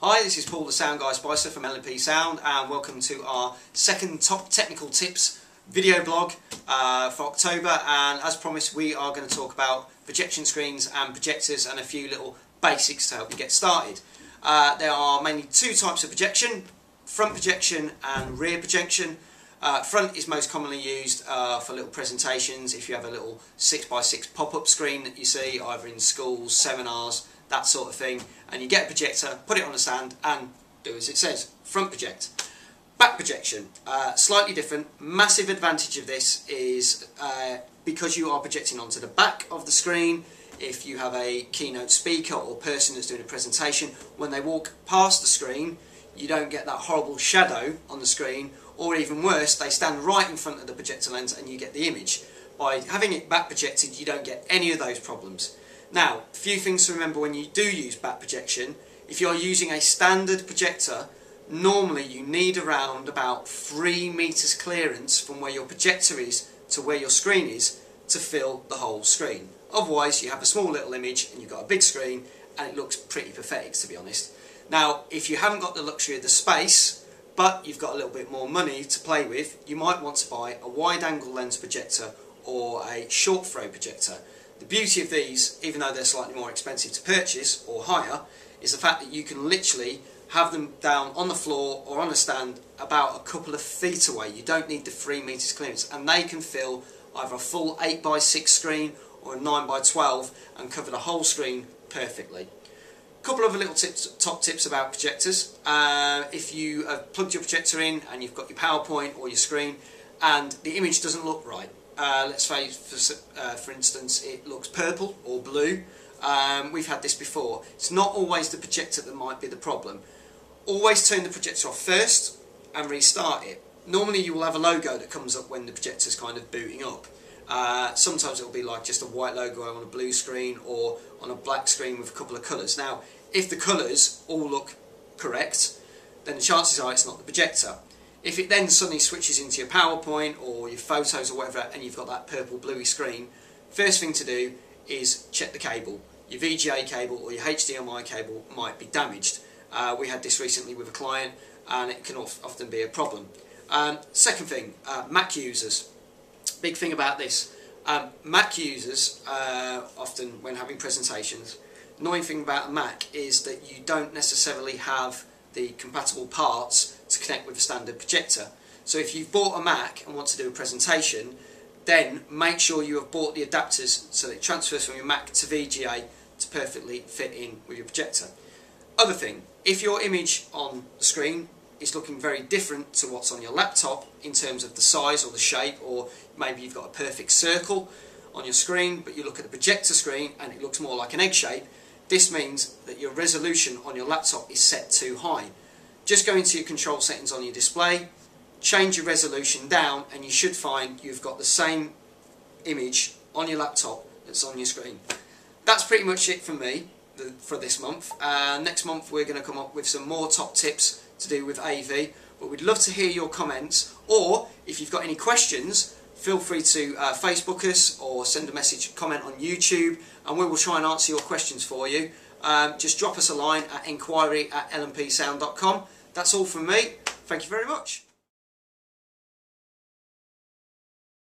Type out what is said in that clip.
Hi, this is Paul the Sound Guy Spicer from LNP Sound, and welcome to our second top technical tips video blog for October. And as promised, we are going to talk about projection screens and projectors and a few little basics to help you get started. There are mainly two types of projection: front projection and rear projection. Front is most commonly used for little presentations. If you have a little 6x6 pop-up screen that you see either in schools, seminars, that sort of thing, and you get a projector, put it on a stand and do as it says, front project. Back projection, slightly different. Massive advantage of this is because you are projecting onto the back of the screen. If you have a keynote speaker or person that's doing a presentation, when they walk past the screen, you don't get that horrible shadow on the screen, or even worse, they stand right in front of the projector lens and you get the image. By having it back projected, you don't get any of those problems. Now, a few things to remember when you do use back projection. If you're using a standard projector, normally you need around about 3 meters clearance from where your projector is to where your screen is to fill the whole screen. Otherwise, you have a small little image and you've got a big screen and it looks pretty pathetic, to be honest. Now, if you haven't got the luxury of the space, but you've got a little bit more money to play with, you might want to buy a wide angle lens projector or a short throw projector. The beauty of these, even though they're slightly more expensive to purchase or hire, is the fact that you can literally have them down on the floor or on a stand about a couple of feet away. You don't need the 3 meters clearance, and they can fill either a full 8x6 screen or a 9x12 and cover the whole screen perfectly. A couple of little top tips about projectors. If you have plugged your projector in and you've got your PowerPoint or your screen and the image doesn't look right, let's say for instance it looks purple or blue, we've had this before. It's not always the projector that might be the problem. Always turn the projector off first and restart it. Normally you will have a logo that comes up when the projector's kind of booting up. Sometimes it will be like just a white logo on a blue screen or on a black screen with a couple of colours. Now, if the colours all look correct, then the chances are it's not the projector. If it then suddenly switches into your PowerPoint or your photos or whatever and you've got that purple bluey screen, first thing to do is check the cable. Your VGA cable or your HDMI cable might be damaged. We had this recently with a client and it can often be a problem. Second thing, Mac users. Big thing about this. Mac users, often when having presentations, annoying thing about a Mac is that you don't necessarily have the compatible parts to connect with a standard projector. So if you've bought a Mac and want to do a presentation, then make sure you have bought the adapters so that it transfers from your Mac to VGA to perfectly fit in with your projector. Other thing, if your image on the screen is looking very different to what's on your laptop in terms of the size or the shape, or maybe you've got a perfect circle on your screen but you look at the projector screen and it looks more like an egg shape, this means that your resolution on your laptop is set too high. Just go into your control settings on your display, change your resolution down, and you should find you've got the same image on your laptop that's on your screen. That's pretty much it from me for this month. Next month we're going to come up with some more top tips to do with AV, but we'd love to hear your comments, or if you've got any questions, feel free to Facebook us or send a message, comment on YouTube, and we will try and answer your questions for you. Just drop us a line at inquiry@lnpsound.com. That's all from me. Thank you very much.